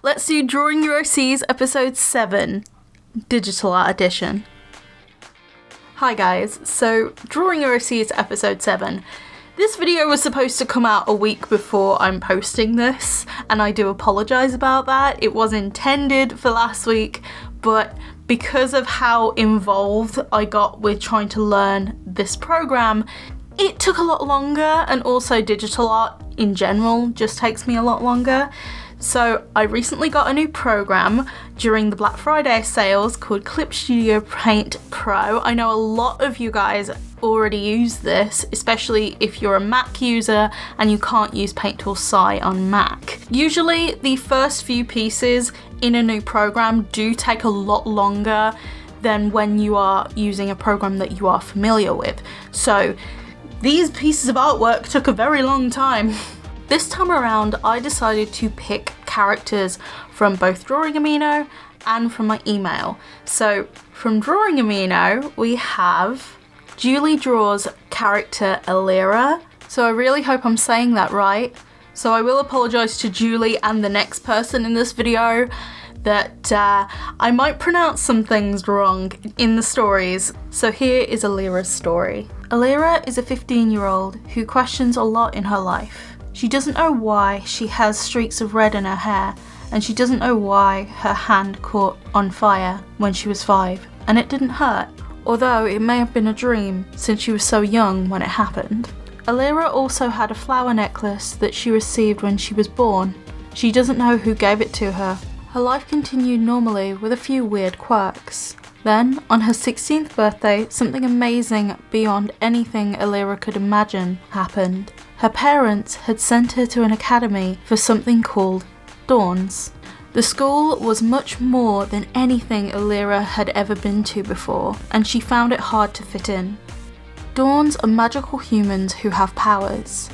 let's do Drawing Your OCs episode 7, Digital Art Edition. Hi guys, so Drawing Your OCs episode 7. This video was supposed to come out a week before I'm posting this, and I do apologise about that. It was intended for last week, but because of how involved I got with trying to learn this program, it took a lot longer, and also digital art in general just takes me a lot longer. So I recently got a new program during the Black Friday sales called Clip Studio Paint Pro. I know a lot of you guys already use this, especially if you're a Mac user and you can't use Paint Tool SAI on Mac. Usually the first few pieces in a new program do take a lot longer than when you are using a program that you are familiar with. So these pieces of artwork took a very long time. This time around, I decided to pick characters from both Drawing Amino and from my email. So from Drawing Amino, we have Julie draws character Ellira. So I really hope I'm saying that right. So I will apologise to Julie and the next person in this video that I might pronounce some things wrong in the stories. So here is Ellira's story. Alera is a 15-year-old who questions a lot in her life. She doesn't know why she has streaks of red in her hair, and she doesn't know why her hand caught on fire when she was 5, and it didn't hurt, although it may have been a dream since she was so young when it happened. Alera also had a flower necklace that she received when she was born. She doesn't know who gave it to her. Her life continued normally with a few weird quirks. Then, on her 16th birthday, something amazing beyond anything Ellira could imagine happened. Her parents had sent her to an academy for something called Dawns. The school was much more than anything Ellira had ever been to before, and she found it hard to fit in. Dawns are magical humans who have powers.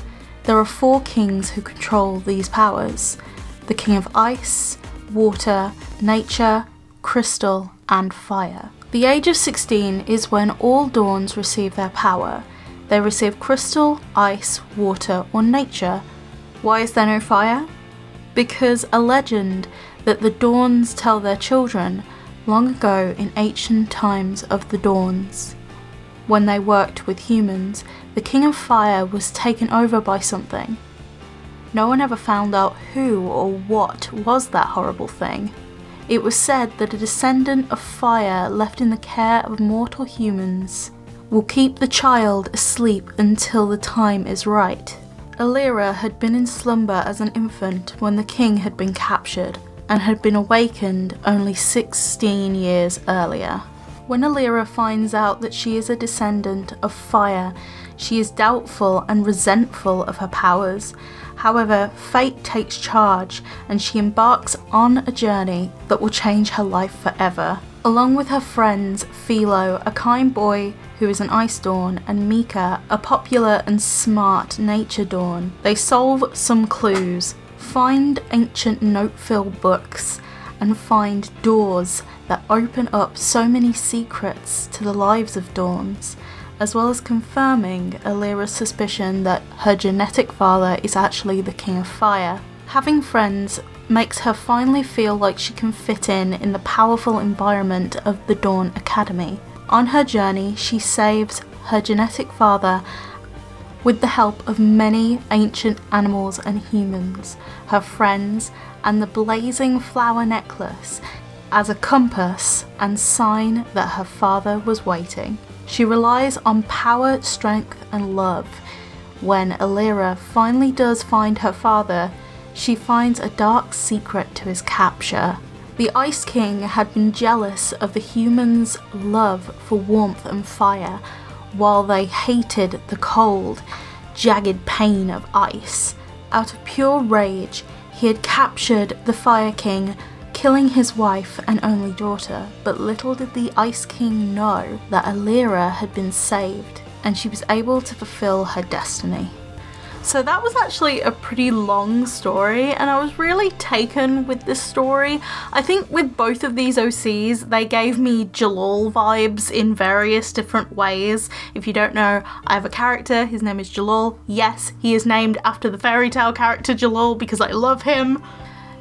There are 4 kings who control these powers: the King of Ice, Water, Nature, Crystal, and Fire. The age of 16 is when all Dawns receive their power. They receive Crystal, Ice, Water, or Nature. Why is there no Fire? Because a legend that the Dawns tell their children long ago in ancient times of the Dawns. When they worked with humans, the King of Fire was taken over by something. No one ever found out who or what was that horrible thing. It was said that a descendant of fire left in the care of mortal humans will keep the child asleep until the time is right. Ellira had been in slumber as an infant when the king had been captured, and had been awakened only 16 years earlier. When Ellira finds out that she is a descendant of fire, she is doubtful and resentful of her powers. However, fate takes charge and she embarks on a journey that will change her life forever. Along with her friends, Philo, a kind boy who is an Ice Dawn, and Mika, a popular and smart Nature Dawn, they solve some clues, find ancient note-filled books, and find doors that open up so many secrets to the lives of Dawns, as well as confirming Ellira's suspicion that her genetic father is actually the King of Fire. Having friends makes her finally feel like she can fit in the powerful environment of the Dawn Academy. On her journey, she saves her genetic father with the help of many ancient animals and humans, her friends, and the blazing flower necklace as a compass and sign that her father was waiting. She relies on power, strength, and love. When Ellira finally does find her father, she finds a dark secret to his capture. The Ice King had been jealous of the humans' love for warmth and fire, while they hated the cold, jagged pain of ice. Out of pure rage, he had captured the Fire King, killing his wife and only daughter, but little did the Ice King know that Ellira had been saved, and she was able to fulfill her destiny. So that was actually a pretty long story, and I was really taken with this story. I think with both of these OCs, they gave me Jalal vibes in various different ways. If you don't know, I have a character, his name is Jalal. Yes, he is named after the fairy tale character Jalal because I love him.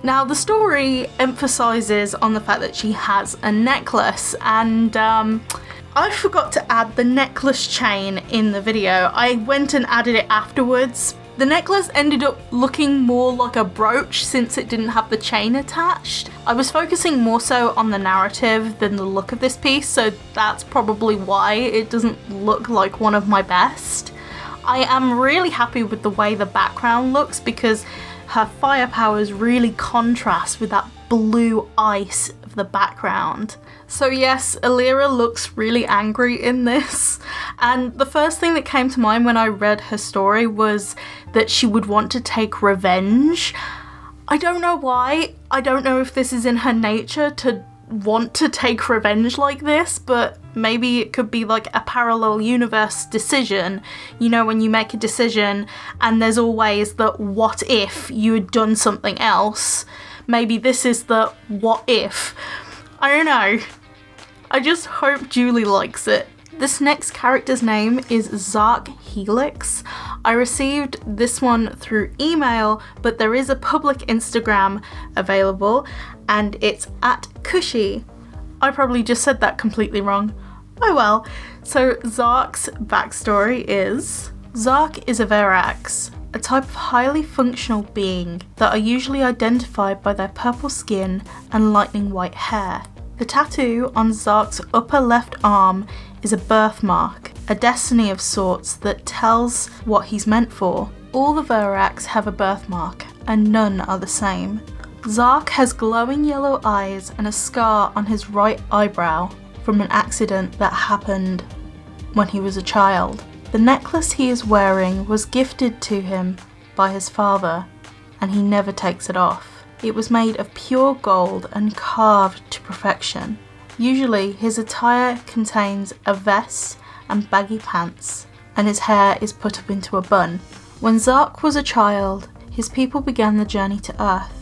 Now the story emphasises on the fact that she has a necklace, and I forgot to add the necklace chain in the video. I went and added it afterwards. The necklace ended up looking more like a brooch since it didn't have the chain attached. I was focusing more so on the narrative than the look of this piece, so that's probably why it doesn't look like one of my best. I am really happy with the way the background looks because her fire powers really contrast with that blue ice of the background. So yes, Ellira looks really angry in this, and the first thing that came to mind when I read her story was that she would want to take revenge. I don't know why. I don't know if this is in her nature to want to take revenge like this, but maybe it could be like a parallel universe decision. You know, when you make a decision and there's always the what if you had done something else. Maybe this is the what if. I don't know. I just hope Julie likes it. This next character's name is Zack Helix. I received this one through email, but there is a public Instagram available and it's at Cushy. I probably just said that completely wrong. Oh well. So Zack's backstory is... Zack is a Verax, a type of highly functional being that are usually identified by their purple skin and lightning white hair. The tattoo on Zack's upper left arm is a birthmark, a destiny of sorts that tells what he's meant for. All the Verax have a birthmark, and none are the same. Zack has glowing yellow eyes and a scar on his right eyebrow from an accident that happened when he was a child. The necklace he is wearing was gifted to him by his father, and he never takes it off. It was made of pure gold and carved to perfection. Usually his attire contains a vest and baggy pants, and his hair is put up into a bun. When Zack was a child, his people began the journey to Earth.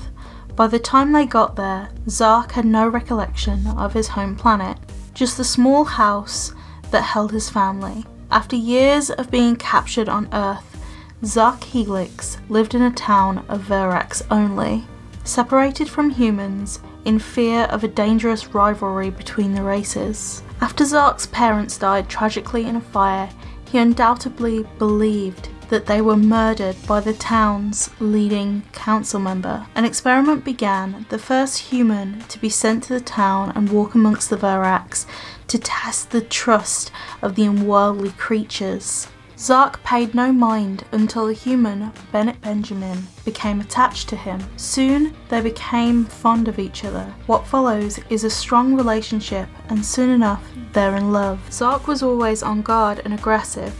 By the time they got there, Zack had no recollection of his home planet, just the small house that held his family. After years of being captured on Earth, Zack Helix lived in a town of Verax only. Separated from humans in fear of a dangerous rivalry between the races. After Zack's parents died tragically in a fire, he undoubtedly believed that they were murdered by the town's leading council member. An experiment began, the first human to be sent to the town and walk amongst the Verax to test the trust of the unworldly creatures. Zack paid no mind until the human, Bennett Benjamin, became attached to him. Soon they became fond of each other. What follows is a strong relationship, and soon enough they're in love. Zack was always on guard and aggressive,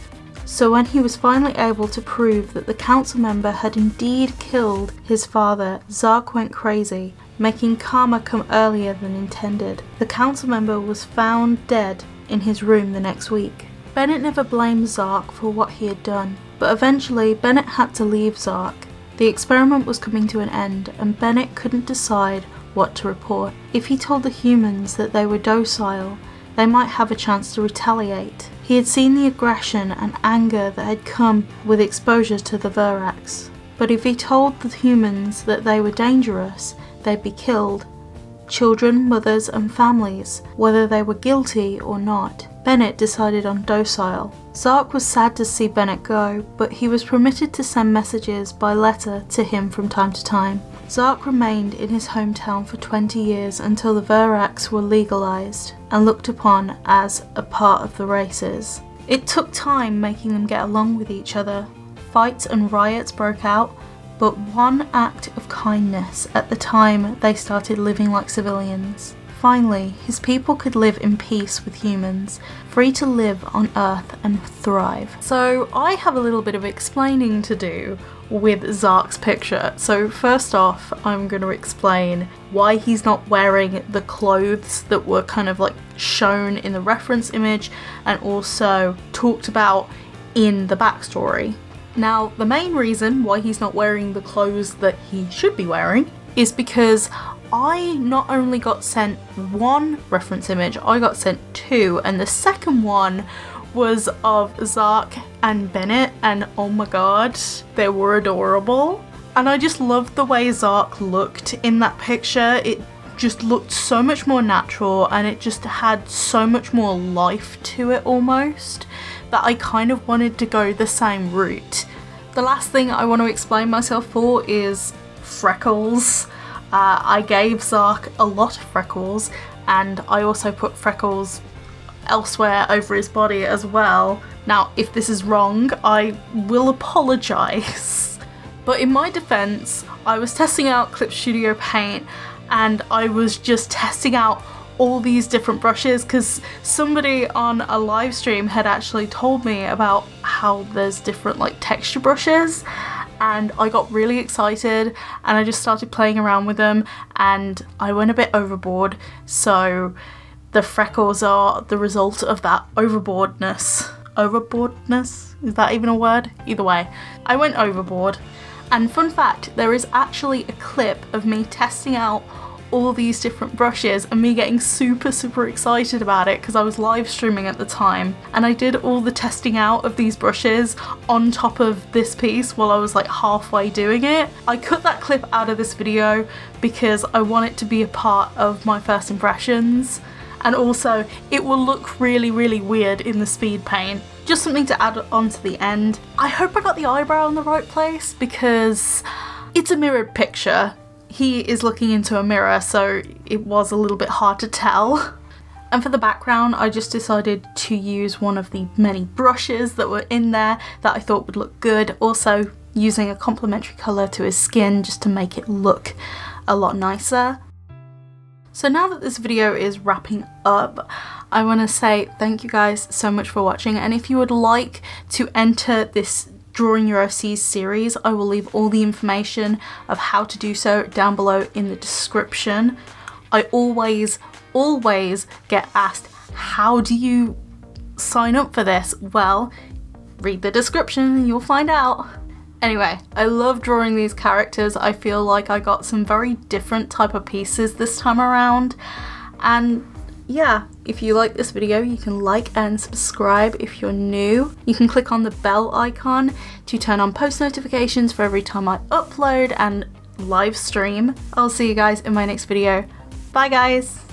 so when he was finally able to prove that the council member had indeed killed his father, Zack went crazy, making karma come earlier than intended. The council member was found dead in his room the next week. Bennett never blamed Zack for what he had done, but eventually Bennett had to leave Zack. The experiment was coming to an end, and Bennett couldn't decide what to report. If he told the humans that they were docile, they might have a chance to retaliate. He had seen the aggression and anger that had come with exposure to the Verax. But if he told the humans that they were dangerous, they'd be killed. Children, mothers and families, whether they were guilty or not. Bennett decided on docile. Zack was sad to see Bennett go, but he was permitted to send messages by letter to him from time to time. Zack remained in his hometown for 20 years until the Verax were legalized and looked upon as a part of the races. It took time making them get along with each other. Fights and riots broke out, but one act of kindness at the time they started living like civilians. Finally, his people could live in peace with humans, free to live on Earth and thrive. So I have a little bit of explaining to do with Zack's picture. So first off, I'm going to explain why he's not wearing the clothes that were kind of like shown in the reference image and also talked about in the backstory. Now, the main reason why he's not wearing the clothes that he should be wearing is because I not only got sent one reference image, I got sent two, and the second one was of Zack and Bennett, and oh my god, they were adorable. And I just loved the way Zack looked in that picture. It just looked so much more natural and it just had so much more life to it almost, that I kind of wanted to go the same route. The last thing I want to explain myself for is Freckles. I gave Zack a lot of freckles, and I also put freckles elsewhere over his body as well. Now, if this is wrong, I will apologise. But in my defense, I was testing out Clip Studio Paint and I was just testing out all these different brushes because somebody on a live stream had actually told me about how there's different like texture brushes, and I got really excited and I just started playing around with them and I went a bit overboard. So the freckles are the result of that overboardness. Overboardness? Is that even a word? Either way, I went overboard. And fun fact, there is actually a clip of me testing out all these different brushes and me getting super excited about it because I was live streaming at the time, and I did all the testing out of these brushes on top of this piece while I was like halfway doing it. I cut that clip out of this video because I want it to be a part of my first impressions, and also it will look really weird in the speed paint. Just something to add on to the end. I hope I got the eyebrow in the right place because it's a mirrored picture. He is looking into a mirror, so it was a little bit hard to tell. And for the background, I just decided to use one of the many brushes that were in there that I thought would look good. Also using a complementary colour to his skin just to make it look a lot nicer. So now that this video is wrapping up, I want to say thank you guys so much for watching, and if you would like to enter this Drawing Your OCs series, I will leave all the information of how to do so down below in the description. I always get asked, how do you sign up for this? Well, read the description and you'll find out. Anyway, I love drawing these characters. I feel like I got some very different type of pieces this time around, and yeah, if you like this video, you can like and subscribe if you're new. You can click on the bell icon to turn on post notifications for every time I upload and live stream. I'll see you guys in my next video. Bye guys!